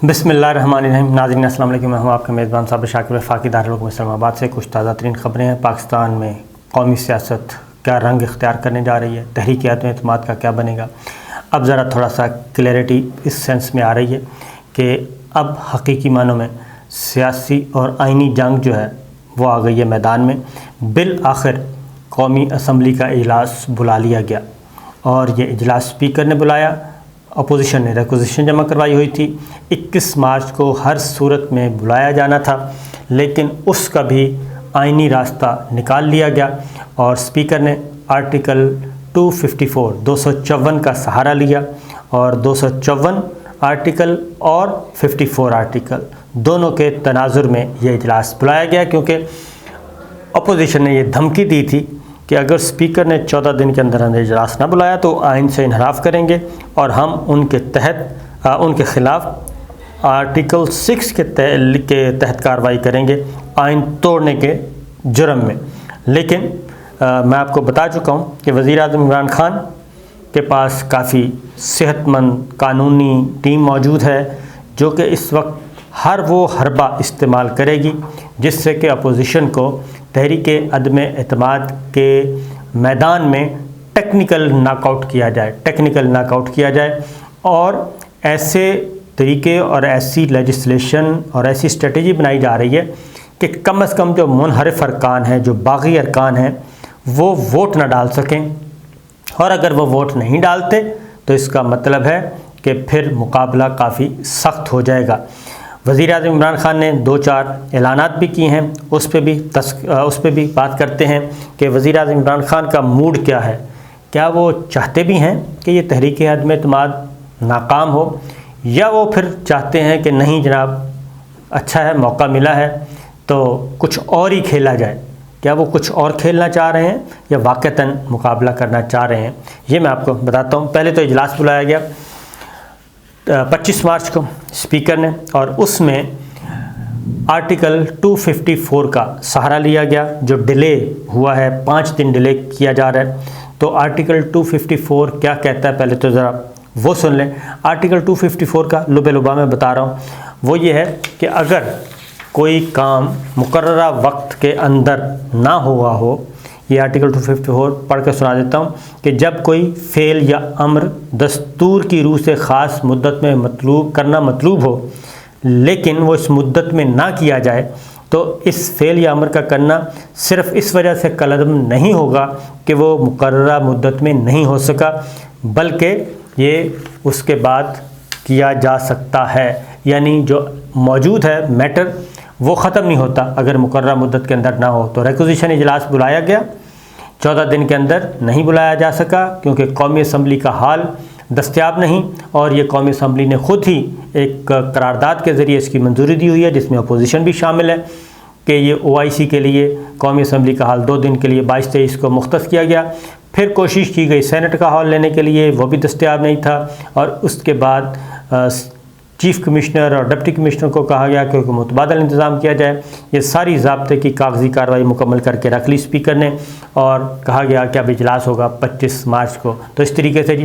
بسم اللہ الرحمن الرحیم۔ ناظرین السلام علیکم، میں ہوں آپ کا میزبان صابر شاکر وفاقی دارالحکومت اسلام آباد سے۔ کچھ تازہ ترین خبریں ہیں۔ پاکستان میں قومی سیاست کیا رنگ اختیار کرنے جا رہی ہے، تحریک عدم اعتماد کا کیا بنے گا۔ اب ذرا تھوڑا سا کلیئرٹی اس سینس میں آ رہی ہے کہ اب حقیقی معنوں میں سیاسی اور آئینی جنگ جو ہے وہ آ گئی ہے میدان میں۔ بالآخر قومی اسمبلی کا اجلاس بلا لیا گیا اور یہ اجلاس اسپیکر نے بلایا۔ اپوزیشن نے ریکوزیشن جمع کروائی ہوئی تھی، 21 مارچ کو ہر صورت میں بلایا جانا تھا، لیکن اس کا بھی آئینی راستہ نکال لیا گیا اور اسپیکر نے آرٹیکل 254 کا سہارا لیا اور 254 آرٹیکل اور 54 آرٹیکل دونوں کے تناظر میں یہ اجلاس بلایا گیا، کیونکہ اپوزیشن نے یہ دھمکی دی تھی کہ اگر اسپیکر نے 14 دن کے اندر اجلاس نہ بلایا تو آئین سے انحراف کریں گے اور ہم ان کے خلاف آرٹیکل 6 کے تحت کارروائی کریں گے آئین توڑنے کے جرم میں۔ لیکن میں آپ کو بتا چکا ہوں کہ وزیر اعظم عمران خان کے پاس کافی صحت مند قانونی ٹیم موجود ہے جو کہ اس وقت ہر وہ حربہ استعمال کرے گی جس سے کہ اپوزیشن کو تحریک عدم اعتماد کے میدان میں ٹیکنیکل ناک آؤٹ کیا جائے اور ایسے طریقے اور ایسی لیجسلیشن اور ایسی اسٹریٹجی بنائی جا رہی ہے کہ کم از کم جو منحرف ارکان ہیں، جو باغی ارکان ہیں، وہ ووٹ نہ ڈال سکیں، اور اگر وہ ووٹ نہیں ڈالتے تو اس کا مطلب ہے کہ پھر مقابلہ کافی سخت ہو جائے گا۔ وزیر اعظم عمران خان نے 2-4 اعلانات بھی کیے ہیں، اس پہ بھی بات کرتے ہیں کہ وزیر اعظم عمران خان کا موڈ کیا ہے۔ کیا وہ چاہتے بھی ہیں کہ یہ تحریک عدم اعتماد ناکام ہو، یا وہ پھر چاہتے ہیں کہ نہیں جناب اچھا ہے، موقع ملا ہے تو کچھ اور ہی کھیلا جائے۔ کیا وہ کچھ اور کھیلنا چاہ رہے ہیں یا واقعتاً مقابلہ کرنا چاہ رہے ہیں، یہ میں آپ کو بتاتا ہوں۔ پہلے تو اجلاس بلایا گیا 25 مارچ کو اسپیکر نے، اور اس میں آرٹیکل 254 کا سہارا لیا گیا جو ڈیلے ہوا ہے، 5 دن ڈیلے کیا جا رہا ہے۔ تو آرٹیکل 254 کیا کہتا ہے پہلے تو ذرا وہ سن لیں۔ آرٹیکل 254 کا لبا میں بتا رہا ہوں، وہ یہ ہے کہ اگر کوئی کام مقررہ وقت کے اندر نہ ہوا ہو، یہ آرٹیکل 254 پڑھ کے سنا دیتا ہوں کہ جب کوئی فعل یا امر دستور کی روح سے خاص مدت میں مطلوب ہو لیکن وہ اس مدت میں نہ کیا جائے تو اس فعل یا امر کا کرنا صرف اس وجہ سے کالعدم نہیں ہوگا کہ وہ مقررہ مدت میں نہیں ہو سکا، بلکہ یہ اس کے بعد کیا جا سکتا ہے۔ یعنی جو موجود ہے میٹر وہ ختم نہیں ہوتا اگر مقررہ مدت کے اندر نہ ہو۔ تو ریکوزیشن اجلاس بلایا گیا، 14 دن کے اندر نہیں بلایا جا سکا کیونکہ قومی اسمبلی کا حال دستیاب نہیں، اور یہ قومی اسمبلی نے خود ہی ایک قرارداد کے ذریعے اس کی منظوری دی ہوئی ہے جس میں اپوزیشن بھی شامل ہے کہ یہ OIC کے لیے قومی اسمبلی کا حال 2 دن کے لیے 22-23 کو مختص کیا گیا۔ پھر کوشش کی گئی سینٹ کا حال لینے کے لیے، وہ بھی دستیاب نہیں تھا، اور اس کے بعد چیف کمشنر اور ڈپٹی کمشنر کو کہا گیا کہ متبادل انتظام کیا جائے۔ یہ ساری ضابطے کی کاغذی کارروائی مکمل کر کے رکھ لی اسپیکر نے، اور کہا گیا کہ اب اجلاس ہوگا 25 مارچ کو۔ تو اس طریقے سے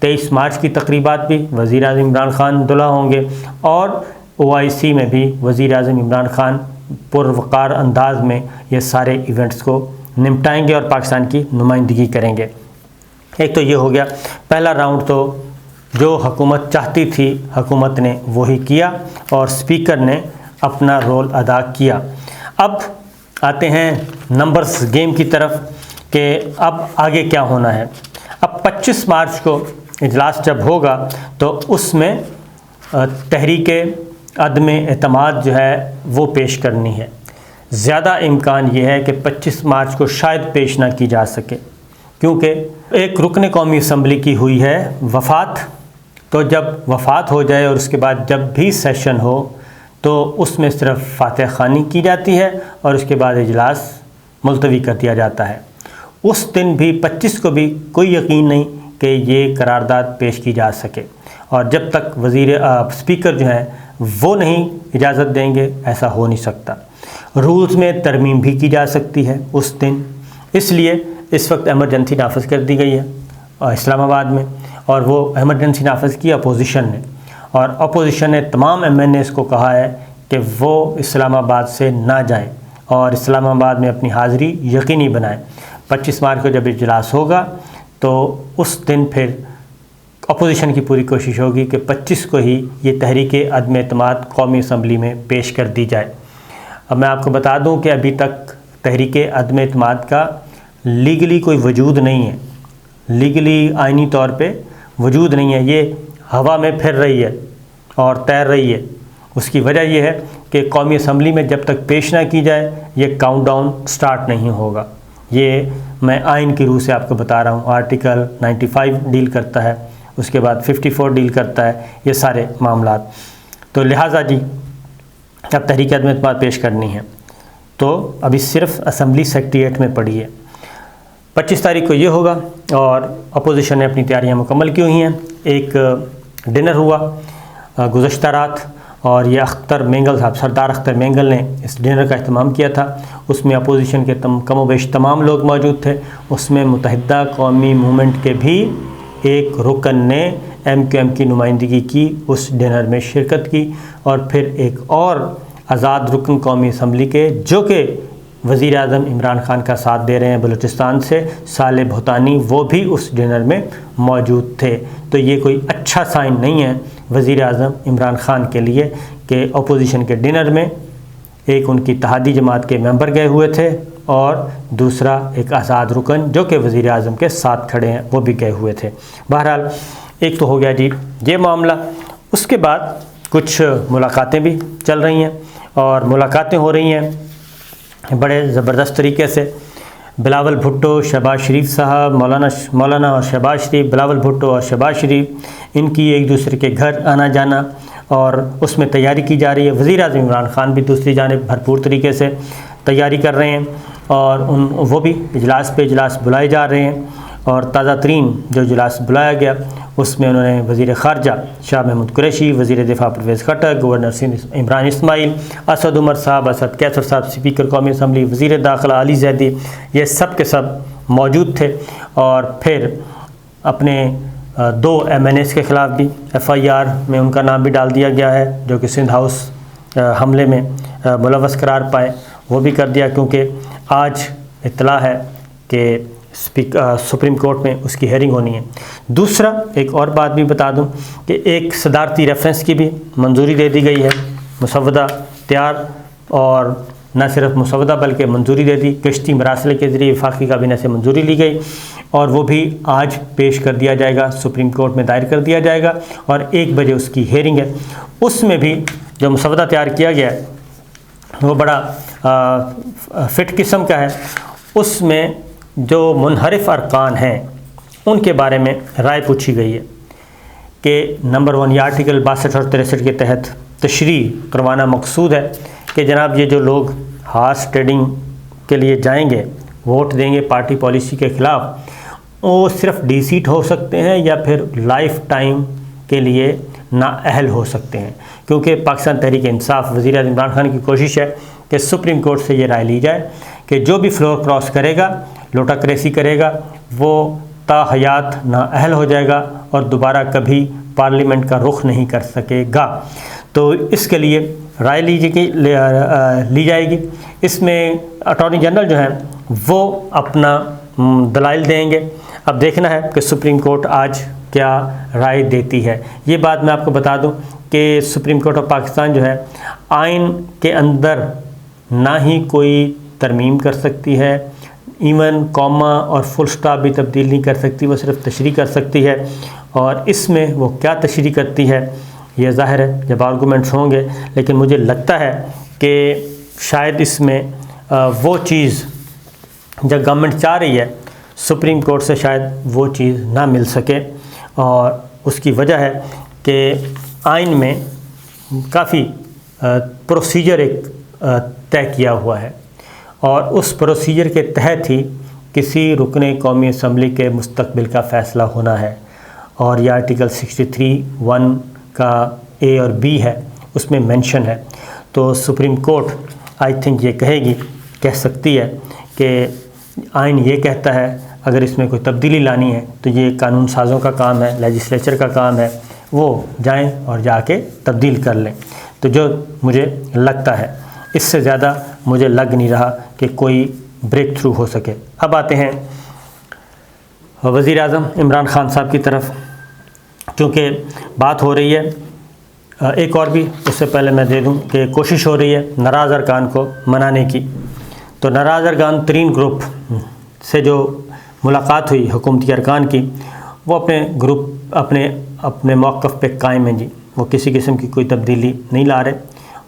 23 مارچ کی تقریبات بھی وزیر اعظم عمران خان دلہا ہوں گے، اور OIC میں بھی وزیر اعظم عمران خان پروقار انداز میں یہ سارے ایونٹس کو نمٹائیں گے اور پاکستان کی نمائندگی کریں گے۔ ایک تو یہ ہو گیا پہلا راؤنڈ، تو جو حکومت چاہتی تھی حکومت نے وہی کیا اور اسپیکر نے اپنا رول ادا کیا۔ اب آتے ہیں نمبرز گیم کی طرف کہ اب آگے کیا ہونا ہے۔ اب 25 مارچ کو اجلاس جب ہوگا تو اس میں تحریک عدم اعتماد جو ہے وہ پیش کرنی ہے۔ زیادہ امکان یہ ہے کہ 25 مارچ کو شاید پیش نہ کی جا سکے، کیونکہ ایک رکن قومی اسمبلی کی ہوئی ہے وفات۔ تو جب وفات ہو جائے اور اس کے بعد جب بھی سیشن ہو تو اس میں صرف فاتح خوانی کی جاتی ہے اور اس کے بعد اجلاس ملتوی کر دیا جاتا ہے۔ اس دن بھی 25 کو بھی کوئی یقین نہیں کہ یہ قرارداد پیش کی جا سکے، اور جب تک اسپیکر جو ہیں وہ نہیں اجازت دیں گے ایسا ہو نہیں سکتا۔ رولز میں ترمیم بھی کی جا سکتی ہے اس دن، اس لیے اس وقت ایمرجنسی نافذ کر دی گئی ہے اسلام آباد میں، اور وہ ایمرجنسی نافذ کی اپوزیشن نے، اور اپوزیشن نے تمام MNAs کو کہا ہے کہ وہ اسلام آباد سے نہ جائیں اور اسلام آباد میں اپنی حاضری یقینی بنائیں۔ 25 مارچ کو جب اجلاس ہوگا تو اس دن پھر اپوزیشن کی پوری کوشش ہوگی کہ 25 کو ہی یہ تحریک عدم اعتماد قومی اسمبلی میں پیش کر دی جائے۔ اب میں آپ کو بتا دوں کہ ابھی تک تحریک عدم اعتماد کا لیگلی کوئی وجود نہیں ہے، لیگلی آئینی طور پہ وجود نہیں ہے، یہ ہوا میں پھر رہی ہے اور تیر رہی ہے۔ اس کی وجہ یہ ہے کہ قومی اسمبلی میں جب تک پیش نہ کی جائے یہ کاؤنٹ ڈاؤن سٹارٹ نہیں ہوگا۔ یہ میں آئین کی روح سے آپ کو بتا رہا ہوں، آرٹیکل 95 ڈیل کرتا ہے، اس کے بعد 54 ڈیل کرتا ہے، یہ سارے معاملات۔ تو لہٰذا جی اب تحریک عدم اعتماد پیش کرنی ہے تو ابھی صرف اسمبلی سیکریٹریٹ میں پڑی ہے۔ 25 تاریخ کو یہ ہوگا اور اپوزیشن نے اپنی تیاریاں مکمل کی ہوئی ہیں۔ ایک ڈنر ہوا گزشتہ رات اور یہ اختر مینگل صاحب، سردار اختر مینگل نے اس ڈنر کا اہتمام کیا تھا۔ اس میں اپوزیشن کے کم و بیش تمام لوگ موجود تھے۔ اس میں متحدہ قومی موومنٹ کے بھی ایک رکن نے MQM کی نمائندگی کی، اس ڈنر میں شرکت کی، اور پھر ایک اور آزاد رکن قومی اسمبلی کے جو کہ وزیر اعظم عمران خان کا ساتھ دے رہے ہیں بلوچستان سے، صالح بھوتانی، وہ بھی اس ڈنر میں موجود تھے۔ تو یہ کوئی اچھا سائن نہیں ہے وزیر اعظم عمران خان کے لیے کہ اپوزیشن کے ڈنر میں ایک ان کی اتحادی جماعت کے ممبر گئے ہوئے تھے اور دوسرا ایک آزاد رکن جو کہ وزیر اعظم کے ساتھ کھڑے ہیں وہ بھی گئے ہوئے تھے۔ بہرحال ایک تو ہو گیا جی یہ معاملہ۔ اس کے بعد کچھ ملاقاتیں بھی چل رہی ہیں اور ملاقاتیں ہو رہی ہیں بڑے زبردست طریقے سے۔ بلاول بھٹو، شہباز شریف صاحب، مولانا اور شہباز شریف، بلاول بھٹو اور شہباز شریف، ان کی ایک دوسرے کے گھر آنا جانا اور اس میں تیاری کی جا رہی ہے۔ وزیر اعظم عمران خان بھی دوسری جانب بھرپور طریقے سے تیاری کر رہے ہیں اور وہ بھی اجلاس پہ اجلاس بلائے جا رہے ہیں، اور تازہ ترین جو اجلاس بلایا گیا اس میں انہوں نے وزیر خارجہ شاہ محمود قریشی، وزیر دفاع پرویز خٹک، گورنر سندھ عمران اسماعیل، اسد عمر صاحب، اسد کیسر صاحب، اسپیکر قومی اسمبلی، وزیر داخلہ علی زیدی، یہ سب کے سب موجود تھے۔ اور پھر اپنے 2 MNAs کے خلاف بھی FIR میں ان کا نام بھی ڈال دیا گیا ہے جو کہ سندھ ہاؤس حملے میں ملوث قرار پائے، وہ بھی کر دیا کیونکہ آج اطلاع ہے کہ سپریم کورٹ میں اس کی ہیئرنگ ہونی ہے۔ دوسرا ایک اور بات بھی بتا دوں کہ ایک صدارتی ریفرنس کی بھی منظوری دے دی گئی ہے، مسودہ تیار، اور نہ صرف مسودہ بلکہ منظوری دے دی، کشتی مراسلے کے ذریعے وفاقی کابینہ سے منظوری لی گئی اور وہ بھی آج پیش کر دیا جائے گا، سپریم کورٹ میں دائر کر دیا جائے گا اور 1 بجے اس کی ہیئرنگ ہے۔ اس میں بھی جو مسودہ تیار کیا گیا ہے وہ بڑا فٹ قسم کا ہے۔ اس میں جو منحرف ارکان ہیں ان کے بارے میں رائے پوچھی گئی ہے کہ نمبر 1 یہ آرٹیکل 62 اور 63 کے تحت تشریح کروانا مقصود ہے کہ جناب یہ جو لوگ ہارس ٹریڈنگ کے لیے جائیں گے، ووٹ دیں گے پارٹی پالیسی کے خلاف، وہ صرف ڈی سیٹ ہو سکتے ہیں یا پھر لائف ٹائم کے لیے نااہل ہو سکتے ہیں، کیونکہ پاکستان تحریک انصاف وزیر اعظم عمران خان کی کوشش ہے کہ سپریم کورٹ سے یہ رائے لی جائے کہ جو بھی فلور کراس کرے گا، لوٹا کریسی کرے گا، وہ تا حیات نااہل ہو جائے گا اور دوبارہ کبھی پارلیمنٹ کا رخ نہیں کر سکے گا۔ تو اس کے لیے رائے لی جائے گی۔ اس میں اٹارنی جنرل جو ہیں وہ اپنا دلائل دیں گے۔ اب دیکھنا ہے کہ سپریم کورٹ آج کیا رائے دیتی ہے۔ یہ بات میں آپ کو بتا دوں کہ سپریم کورٹ آف پاکستان جو ہے آئین کے اندر نہ ہی کوئی ترمیم کر سکتی ہے، ایون کاما اور فل سٹاپ بھی تبدیل نہیں کر سکتی، وہ صرف تشریح کر سکتی ہے، اور اس میں وہ کیا تشریح کرتی ہے یہ ظاہر ہے جب آرگومنٹس ہوں گے، لیکن مجھے لگتا ہے کہ شاید اس میں وہ چیز جب گورنمنٹ چاہ رہی ہے سپریم کورٹ سے شاید وہ چیز نہ مل سکے، اور اس کی وجہ ہے کہ آئین میں کافی پروسیجر ایک طے کیا ہوا ہے، اور اس پروسیجر کے تحت ہی کسی رکن قومی اسمبلی کے مستقبل کا فیصلہ ہونا ہے، اور یہ آرٹیکل 63(1) کا A اور B ہے، اس میں مینشن ہے۔ تو سپریم کورٹ آئی تھنک یہ کہہ سکتی ہے کہ آئین یہ کہتا ہے، اگر اس میں کوئی تبدیلی لانی ہے تو یہ قانون سازوں کا کام ہے، لیجسلیچر کا کام ہے، وہ جائیں اور جا کے تبدیل کر لیں۔ تو جو مجھے لگتا ہے، اس سے زیادہ مجھے لگ نہیں رہا کہ کوئی بریک تھرو ہو سکے۔ اب آتے ہیں وزیر اعظم عمران خان صاحب کی طرف، کیونکہ بات ہو رہی ہے ایک اور بھی، اس سے پہلے میں دے دوں کہ کوشش ہو رہی ہے ناراض ارکان کو منانے کی۔ تو ناراض ارکان 3 گروپ سے جو ملاقات ہوئی حکومتی ارکان کی، وہ اپنے موقف پہ قائم ہیں جی، وہ کسی قسم کی کوئی تبدیلی نہیں لا رہے،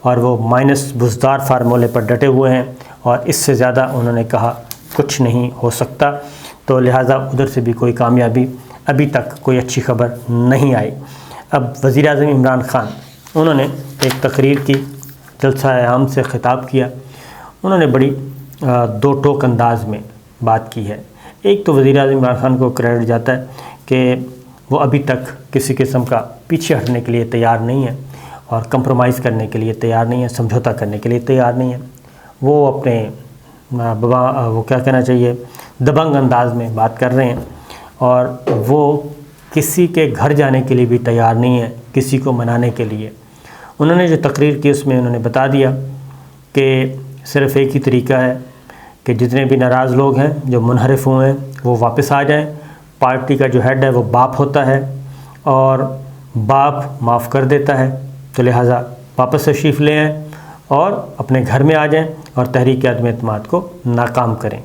اور وہ مائنس بزدار فارمولے پر ڈٹے ہوئے ہیں، اور اس سے زیادہ انہوں نے کہا کچھ نہیں ہو سکتا۔ تو لہٰذا ادھر سے بھی کوئی کامیابی ابھی تک کوئی اچھی خبر نہیں آئی۔ اب وزیر اعظم عمران خان، انہوں نے ایک تقریر کی، جلسہ عام سے خطاب کیا۔ انہوں نے بڑی 2 ٹوک انداز میں بات کی ہے۔ ایک تو وزیر اعظم عمران خان کو کریڈٹ جاتا ہے کہ وہ ابھی تک کسی قسم کا پیچھے ہٹنے کے لیے تیار نہیں ہے، اور کمپرومائز کرنے کے لیے تیار نہیں ہے، سمجھوتا کرنے کے لیے تیار نہیں ہے۔ وہ اپنے وہ کیا کہنا چاہیے، دبنگ انداز میں بات کر رہے ہیں، اور وہ کسی کے گھر جانے کے لیے بھی تیار نہیں ہے، کسی کو منانے کے لیے۔ انہوں نے جو تقریر کی اس میں انہوں نے بتا دیا کہ صرف ایک ہی طریقہ ہے کہ جتنے بھی ناراض لوگ ہیں جو منحرف ہوئے ہیں وہ واپس آ جائیں۔ پارٹی کا جو ہیڈ ہے وہ باپ ہوتا ہے، اور باپ معاف کر دیتا ہے، تو لہٰذا واپس تشریف لے آئیں اور اپنے گھر میں آ جائیں اور تحریک عدم اعتماد کو ناکام کریں۔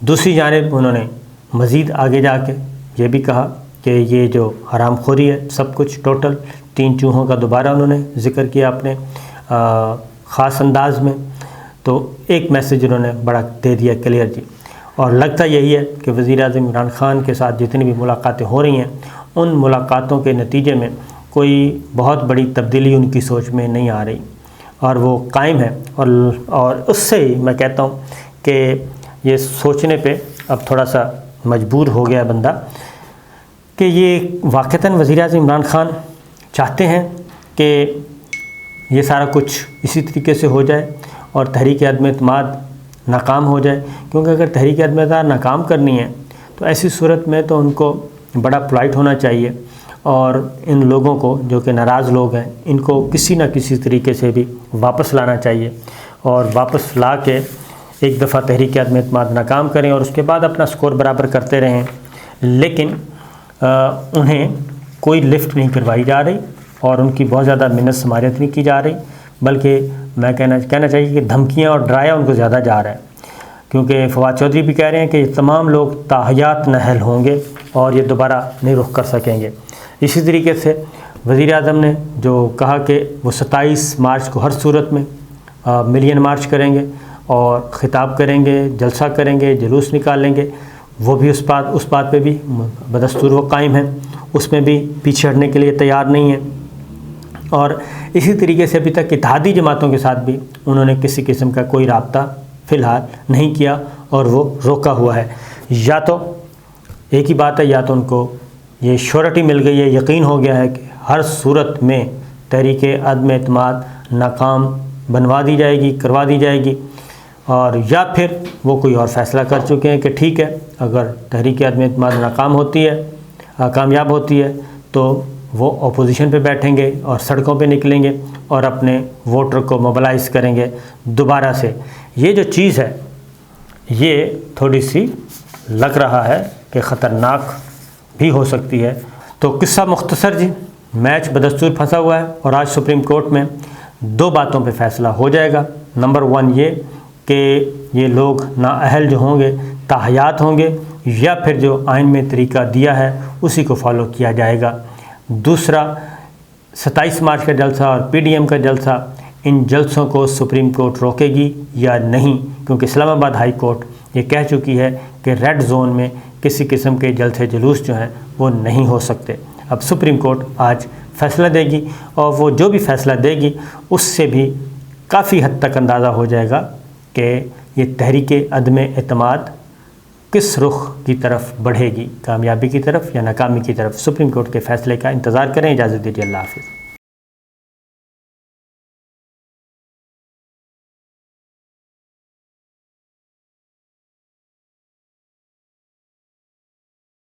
دوسری جانب انہوں نے مزید آگے جا کے یہ بھی کہا کہ یہ جو حرام خوری ہے سب کچھ ٹوٹل 3 چوہوں کا دوبارہ انہوں نے ذکر کیا اپنے خاص انداز میں۔ تو ایک میسیج انہوں نے بڑا دے دیا کلیئر جی، اور لگتا یہی ہے کہ وزیر اعظم عمران خان کے ساتھ جتنی بھی ملاقاتیں ہو رہی ہیں، ان ملاقاتوں کے نتیجے میں کوئی بہت بڑی تبدیلی ان کی سوچ میں نہیں آ رہی، اور وہ قائم ہے۔ اور اس سے ہی میں کہتا ہوں کہ یہ سوچنے پہ اب تھوڑا سا مجبور ہو گیا بندہ کہ یہ واقعتاً وزیر اعظم عمران خان چاہتے ہیں کہ یہ سارا کچھ اسی طریقے سے ہو جائے اور تحریک عدم اعتماد ناکام ہو جائے، کیونکہ اگر تحریک عدم اعتماد ناکام کرنی ہے تو ایسی صورت میں تو ان کو بڑا پولائٹ ہونا چاہیے، اور ان لوگوں کو جو کہ ناراض لوگ ہیں ان کو کسی نہ کسی طریقے سے بھی واپس لانا چاہیے، اور واپس لا کے ایک دفعہ تحریک عدم اعتماد ناکام کریں اور اس کے بعد اپنا سکور برابر کرتے رہیں۔ لیکن انہیں کوئی لفٹ نہیں کروائی جا رہی، اور ان کی بہت زیادہ منت سماریت نہیں کی جا رہی، بلکہ میں کہنا چاہیے کہ دھمکیاں اور ڈرایا ان کو زیادہ جا رہا ہے، کیونکہ فواد چودھری بھی کہہ رہے ہیں کہ یہ تمام لوگ تاحیات نااہل ہوں گے اور یہ دوبارہ نہیں رخ کر سکیں گے۔ اسی طریقے سے وزیر اعظم نے جو کہا کہ وہ 27 مارچ کو ہر صورت میں ملین مارچ کریں گے اور خطاب کریں گے، جلسہ کریں گے، جلوس نکالیں گے، وہ بھی اس بات پہ بھی بدستور وہ قائم ہیں، اس میں بھی پیچھے ہٹنے کے لیے تیار نہیں ہیں۔ اور اسی طریقے سے ابھی تک اتحادی جماعتوں کے ساتھ بھی انہوں نے کسی قسم کا کوئی رابطہ فی الحال نہیں کیا، اور وہ روکا ہوا ہے۔ یا تو ایک ہی بات ہے، یا تو ان کو یہ شیورٹی مل گئی ہے، یقین ہو گیا ہے کہ ہر صورت میں تحریک عدم اعتماد ناکام بنوا دی جائے گی، کروا دی جائے گی، اور یا پھر وہ کوئی اور فیصلہ کر چکے ہیں کہ ٹھیک ہے، اگر تحریک عدم اعتماد ناکام ہوتی ہے، کامیاب ہوتی ہے، تو وہ اپوزیشن پہ بیٹھیں گے اور سڑکوں پہ نکلیں گے اور اپنے ووٹر کو موبلائز کریں گے دوبارہ سے۔ یہ جو چیز ہے یہ تھوڑی سی لگ رہا ہے کہ خطرناک بھی ہو سکتی ہے۔ تو قصہ مختصر جی، میچ بدستور پھنسا ہوا ہے، اور آج سپریم کورٹ میں 2 باتوں پہ فیصلہ ہو جائے گا۔ نمبر 1 یہ کہ یہ لوگ نااہل جو ہوں گے تاحیات ہوں گے، یا پھر جو آئین میں طریقہ دیا ہے اسی کو فالو کیا جائے گا۔ دوسرا، 27 مارچ کا جلسہ اور پی ڈی ایم کا جلسہ، ان جلسوں کو سپریم کورٹ روکے گی یا نہیں، کیونکہ اسلام آباد ہائی کورٹ یہ کہہ چکی ہے کہ ریڈ زون میں کسی قسم کے جلسے جلوس جو ہیں وہ نہیں ہو سکتے۔ اب سپریم کورٹ آج فیصلہ دے گی، اور وہ جو بھی فیصلہ دے گی اس سے بھی کافی حد تک اندازہ ہو جائے گا کہ یہ تحریک عدم اعتماد کس رخ کی طرف بڑھے گی، کامیابی کی طرف یا ناکامی کی طرف۔ سپریم کورٹ کے فیصلے کا انتظار کریں۔ اجازت دیجیے، اللہ حافظ۔